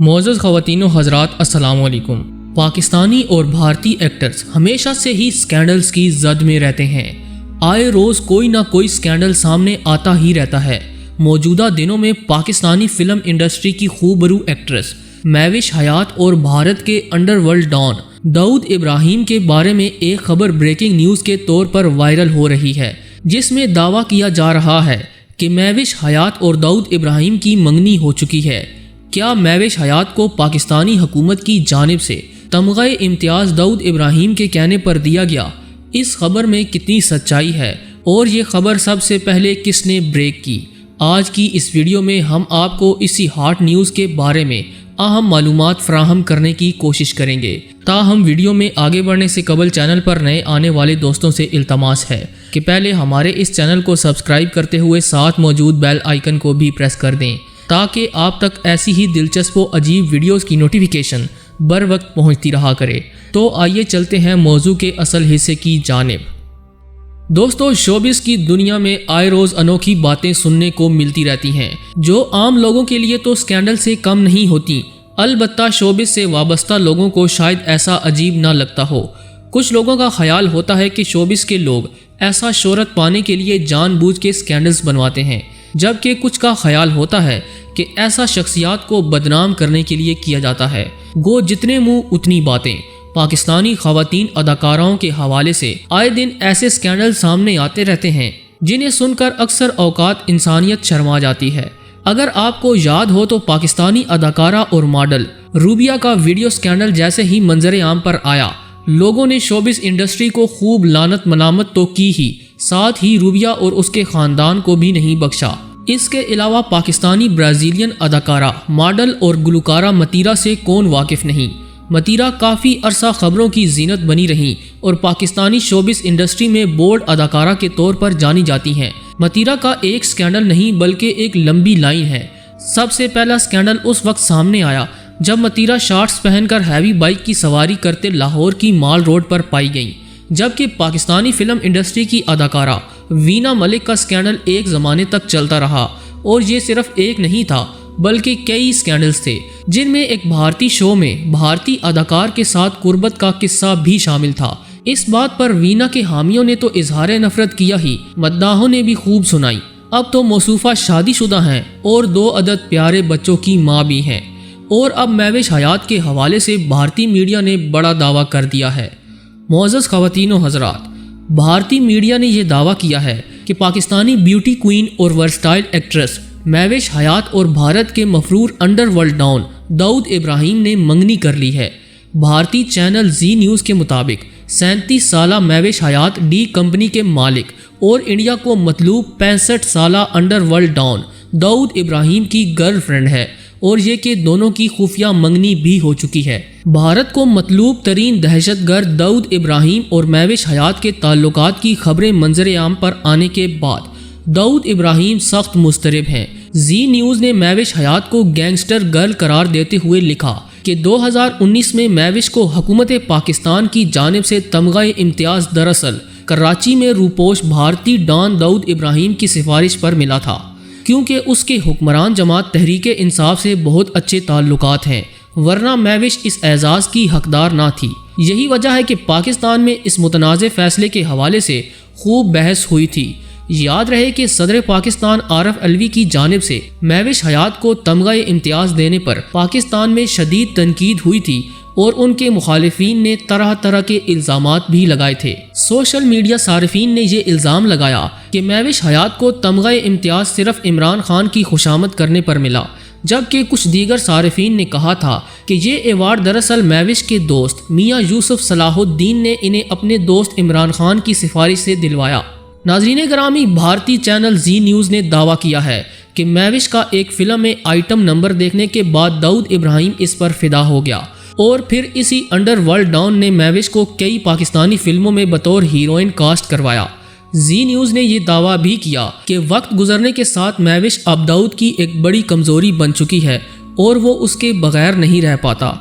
معزز خواتین و حضرات السلام علیکم۔ پاکستانی اور بھارتی ایکٹرز ہمیشہ سے ہی سکینڈلز کی زد میں رہتے ہیں۔ آئے روز کوئی نہ کوئی سکینڈل سامنے آتا ہی رہتا ہے۔ موجودہ دنوں میں پاکستانی فلم انڈسٹری کی خوبرو ایکٹریس مہوش حیات اور بھارت کے انڈر ورلڈ ڈان داؤد ابراہیم کے بارے میں ایک خبر بریکنگ نیوز کے طور پر وائرل ہو رہی ہے، جس میں دعویٰ کیا جا رہا ہے کہ مہوش حیات اور داؤد ابراہیم کی منگنی ہو چکی ہے۔ کیا مہوش حیات کو پاکستانی حکومت کی جانب سے تمغہ امتیاز داؤد ابراہیم کے کہنے پر دیا گیا؟ اس خبر میں کتنی سچائی ہے اور یہ خبر سب سے پہلے کس نے بریک کی؟ آج کی اس ویڈیو میں ہم آپ کو اسی ہاٹ نیوز کے بارے میں اہم معلومات فراہم کرنے کی کوشش کریں گے۔ تاہم ویڈیو میں آگے بڑھنے سے قبل چینل پر نئے آنے والے دوستوں سے التماس ہے کہ پہلے ہمارے اس چینل کو سبسکرائب کرتے ہوئے ساتھ موجود بیل آئیکن کو بھی پریس کر دیں تاکہ آپ تک ایسی ہی دلچسپ و عجیب ویڈیوز کی نوٹیفیکیشن بر وقت پہنچتی رہا کرے۔ تو آئیے چلتے ہیں موضوع کے اصل حصے کی جانب۔ دوستو، شوبز کی دنیا میں آئے روز انوکھی باتیں سننے کو ملتی رہتی ہیں جو عام لوگوں کے لیے تو سکینڈل سے کم نہیں ہوتی، البتہ شوبز سے وابستہ لوگوں کو شاید ایسا عجیب نہ لگتا ہو۔ کچھ لوگوں کا خیال ہوتا ہے کہ شوبز کے لوگ ایسا شہرت پانے کے لیے جان بوجھ کے سکینڈلز بنواتے ہیں، جبکہ کچھ کا خیال ہوتا ہے کہ ایسا شخصیات کو بدنام کرنے کے لیے کیا جاتا ہے۔ گو جتنے منہ اتنی باتیں۔ پاکستانی خواتین اداکاراؤں کے حوالے سے آئے دن ایسے سکینڈل سامنے آتے رہتے ہیں جنہیں سن کر اکثر اوقات انسانیت شرما جاتی ہے۔ اگر آپ کو یاد ہو تو پاکستانی اداکارہ اور ماڈل روبیا کا ویڈیو سکینڈل جیسے ہی منظر عام پر آیا، لوگوں نے شوبز انڈسٹری کو خوب لعنت ملامت تو کی ہی، ساتھ ہی روبیا اور اس کے خاندان کو بھی نہیں بخشا۔ اس کے علاوہ پاکستانی برازیلین اداکارہ، ماڈل اور گلوکارہ متیرا سے کون واقف نہیں؟ متیرا کافی عرصہ خبروں کی زینت بنی رہیں اور پاکستانی شوبز انڈسٹری میں بولڈ اداکارہ کے طور پر جانی جاتی ہیں۔ متیرا کا ایک سکینڈل نہیں بلکہ ایک لمبی لائن ہے۔ سب سے پہلا سکینڈل اس وقت سامنے آیا جب متیرا شارٹس پہن کر ہیوی بائک کی سواری کرتے لاہور کی مال روڈ پر پائی گئیں، جبکہ پاکستانی فلم انڈسٹری کی اداکارہ وینا ملک کا سکینڈل ایک زمانے تک چلتا رہا، اور یہ صرف ایک نہیں تھا بلکہ کئی سکینڈلز تھے جن میں ایک بھارتی شو میں بھارتی اداکار کے ساتھ قربت کا قصہ بھی شامل تھا۔ اس بات پر وینا کے حامیوں نے تو اظہار نفرت کیا ہی، مداحوں نے بھی خوب سنائی۔ اب تو موصوفہ شادی شدہ ہیں اور 2 عدد پیارے بچوں کی ماں بھی ہیں، اور اب مہوش حیات کے حوالے سے بھارتی میڈیا نے بڑا دعویٰ کر دیا ہے۔ معزز خواتین و حضرات، بھارتی میڈیا نے یہ دعویٰ کیا ہے کہ پاکستانی بیوٹی کوئین اور ورسٹائل ایکٹریس مہوش حیات اور بھارت کے مفرور انڈر ورلڈ ڈان داؤد ابراہیم نے منگنی کر لی ہے۔ بھارتی چینل زی نیوز کے مطابق 37 سالہ مہوش حیات ڈی کمپنی کے مالک اور انڈیا کو مطلوب 65 سالہ انڈر ورلڈ ڈان داؤد ابراہیم کی گرل فرینڈ ہے، اور یہ کہ دونوں کی خفیہ منگنی بھی ہو چکی ہے۔ بھارت کو مطلوب ترین دہشت گرد داؤد ابراہیم اور مہوش حیات کے تعلقات کی خبریں منظر عام پر آنے کے بعد داؤد ابراہیم سخت مضطرب ہیں۔ زی نیوز نے مہوش حیات کو گینگسٹر گرل قرار دیتے ہوئے لکھا کہ 2019 میں مہوش کو حکومت پاکستان کی جانب سے تمغہ امتیاز دراصل کراچی میں روپوش بھارتی ڈان داؤد ابراہیم کی سفارش پر ملا تھا، کیونکہ اس کے حکمران جماعت تحریک انصاف سے بہت اچھے تعلقات ہیں، ورنہ مہوش اس اعزاز کی حقدار نہ تھی۔ یہی وجہ ہے کہ پاکستان میں اس متنازع فیصلے کے حوالے سے خوب بحث ہوئی تھی۔ یاد رہے کہ صدر پاکستان عارف علوی کی جانب سے مہوش حیات کو تمغہ امتیاز دینے پر پاکستان میں شدید تنقید ہوئی تھی، اور ان کے مخالفین نے طرح طرح کے الزامات بھی لگائے تھے۔ سوشل میڈیا صارفین نے یہ الزام لگایا کہ مہوش حیات کو تمغہ امتیاز صرف عمران خان کی خوشامد کرنے پر ملا، جبکہ کچھ دیگر صارفین نے کہا تھا کہ یہ ایوارڈ دراصل مہوش کے دوست میاں یوسف صلاح الدین نے انہیں اپنے دوست عمران خان کی سفارش سے دلوایا۔ ناظرین گرامی، بھارتی چینل زی نیوز نے دعویٰ کیا ہے کہ مہوش کا ایک فلم میں آئٹم نمبر دیکھنے کے بعد داؤد ابراہیم اس پر فدا ہو گیا، اور پھر اسی انڈر ورلڈ ڈان نے مہوش کو کئی پاکستانی فلموں میں بطور ہیروئن کاسٹ کروایا۔ زی نیوز نے یہ دعویٰ بھی کیا کہ وقت گزرنے کے ساتھ مہوش اب داؤد کی ایک بڑی کمزوری بن چکی ہے اور وہ اس کے بغیر نہیں رہ پاتا۔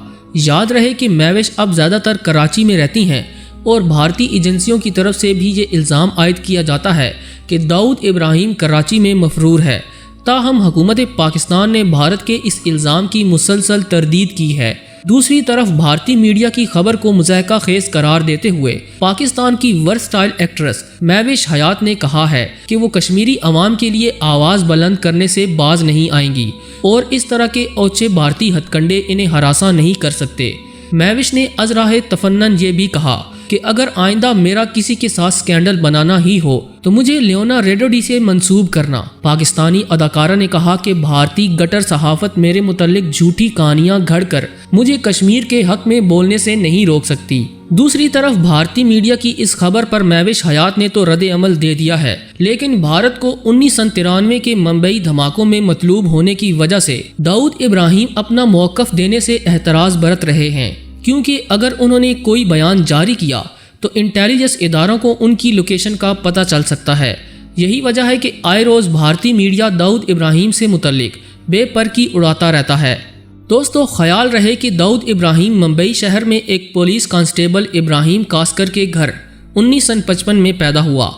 یاد رہے کہ مہوش اب زیادہ تر کراچی میں رہتی ہیں، اور بھارتی ایجنسیوں کی طرف سے بھی یہ الزام عائد کیا جاتا ہے کہ داؤد ابراہیم کراچی میں مفرور ہے، تاہم حکومت پاکستان نے بھارت کے اس الزام کی مسلسل تردید کی ہے۔ دوسری طرف بھارتی میڈیا کی خبر کو مضحکہ خیز قرار دیتے ہوئے پاکستان کی ورسٹائل ایکٹریس مہوش حیات نے کہا ہے کہ وہ کشمیری عوام کے لیے آواز بلند کرنے سے باز نہیں آئیں گی اور اس طرح کے اوچھے بھارتی ہتھ کنڈے انہیں ہراساں نہیں کر سکتے۔ مہوش نے از راہ تفنن یہ بھی کہا کہ اگر آئندہ میرا کسی کے ساتھ سکینڈل بنانا ہی ہو تو مجھے لیونا ریڈوڈی سے منسوب کرنا۔ پاکستانی اداکارہ نے کہا کہ بھارتی گٹر صحافت میرے متعلق جھوٹی کہانیاں گھڑ کر مجھے کشمیر کے حق میں بولنے سے نہیں روک سکتی۔ دوسری طرف بھارتی میڈیا کی اس خبر پر مہوش حیات نے تو رد عمل دے دیا ہے، لیکن بھارت کو 1993 کے ممبئی دھماکوں میں مطلوب ہونے کی وجہ سے داؤد ابراہیم اپنا موقف دینے سے احتراز برت رہے ہیں، کیونکہ اگر انہوں نے کوئی بیان جاری کیا تو انٹیلیجنس اداروں کو ان کی لوکیشن کا پتہ چل سکتا ہے۔ یہی وجہ ہے کہ آئے روز بھارتی میڈیا داؤد ابراہیم سے متعلق بے پرکی اڑاتا رہتا ہے۔ دوستو، خیال رہے کہ داؤد ابراہیم ممبئی شہر میں ایک پولیس کانسٹیبل ابراہیم کاسکر کے گھر 1955 میں پیدا ہوا،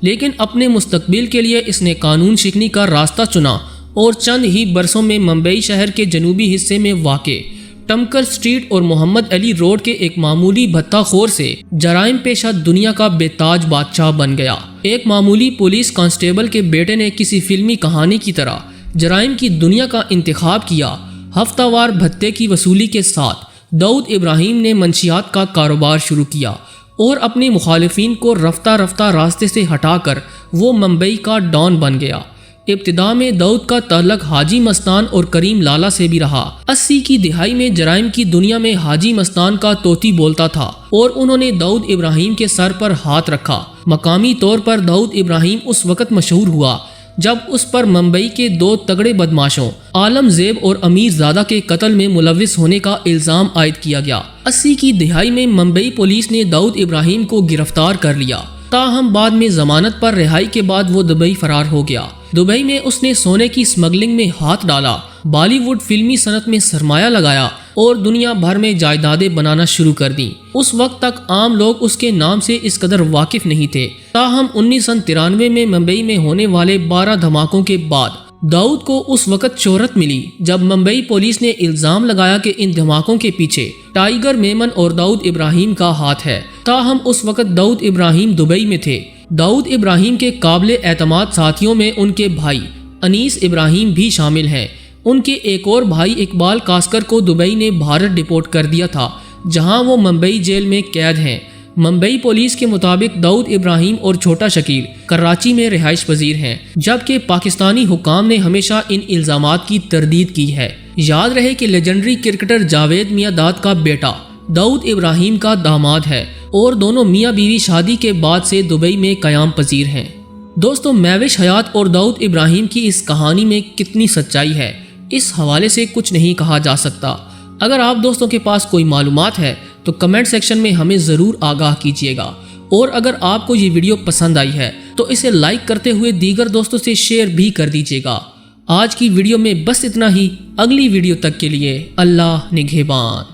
لیکن اپنے مستقبل کے لیے اس نے قانون شکنی کا راستہ چنا اور چند ہی برسوں میں ممبئی شہر کے جنوبی حصے میں واقع ٹمکر سٹریٹ اور محمد علی روڈ کے ایک معمولی بھتہ خور سے جرائم پیشہ دنیا کا بے تاج بادشاہ بن گیا۔ ایک معمولی پولیس کانسٹیبل کے بیٹے نے کسی فلمی کہانی کی طرح جرائم کی دنیا کا انتخاب کیا۔ ہفتہ وار بھتے کی وصولی کے ساتھ داؤد ابراہیم نے منشیات کا کاروبار شروع کیا اور اپنے مخالفین کو رفتہ رفتہ راستے سے ہٹا کر وہ ممبئی کا ڈان بن گیا۔ ابتدا میں داؤد کا تعلق حاجی مستان اور کریم لالا سے بھی رہا۔ 80 کی دہائی میں جرائم کی دنیا میں حاجی مستان کا طوطی بولتا تھا اور انہوں نے داؤد ابراہیم کے سر پر ہاتھ رکھا۔ مقامی طور پر داؤد ابراہیم اس وقت مشہور ہوا جب اس پر ممبئی کے 2 تگڑے بدماشوں عالم زیب اور امیر زادہ کے قتل میں ملوث ہونے کا الزام عائد کیا گیا۔ 80 کی دہائی میں ممبئی پولیس نے داؤد ابراہیم کو گرفتار کر لیا، تاہم بعد میں ضمانت پر رہائی کے بعد وہ دبئی فرار ہو گیا۔ دبئی میں اس نے سونے کی اسمگلنگ میں ہاتھ ڈالا، بالی ووڈ فلمی صنعت میں سرمایہ لگایا اور دنیا بھر میں جائیدادیں بنانا شروع کر دیں۔ اس وقت تک عام لوگ اس کے نام سے اس قدر واقف نہیں تھے، تاہم 1993 میں ممبئی میں ہونے والے 12 دھماکوں کے بعد داؤد کو اس وقت شہرت ملی جب ممبئی پولیس نے الزام لگایا کہ ان دھماکوں کے پیچھے ٹائیگر میمن اور داؤد ابراہیم کا ہاتھ ہے۔ تاہم اس وقت داؤد ابراہیم دبئی میں تھے۔ داؤد ابراہیم کے قابل اعتماد ساتھیوں میں ان کے بھائی انیس ابراہیم بھی شامل ہیں۔ ان کے ایک اور بھائی اقبال کاسکر کو دبئی نے بھارت ڈپورٹ کر دیا تھا، جہاں وہ ممبئی جیل میں قید ہیں۔ ممبئی پولیس کے مطابق داؤد ابراہیم اور چھوٹا شکیل کراچی میں رہائش پذیر ہیں، جبکہ پاکستانی حکام نے ہمیشہ ان الزامات کی تردید کی ہے۔ یاد رہے کہ لیجنڈری کرکٹر جاوید میاں داد کا بیٹا داؤد ابراہیم کا داماد ہے اور دونوں میاں بیوی شادی کے بعد سے دبئی میں قیام پذیر ہیں۔ دوستو، مہوش حیات اور داؤد ابراہیم کی اس کہانی میں کتنی سچائی ہے، اس حوالے سے کچھ نہیں کہا جا سکتا۔ اگر آپ دوستوں کے پاس کوئی معلومات ہے تو کمنٹ سیکشن میں ہمیں ضرور آگاہ کیجیے گا، اور اگر آپ کو یہ ویڈیو پسند آئی ہے تو اسے لائک کرتے ہوئے دیگر دوستوں سے شیئر بھی کر دیجیے گا۔ آج کی ویڈیو میں بس اتنا ہی۔ اگلی ویڈیو تک کے لیے اللہ نگہبان۔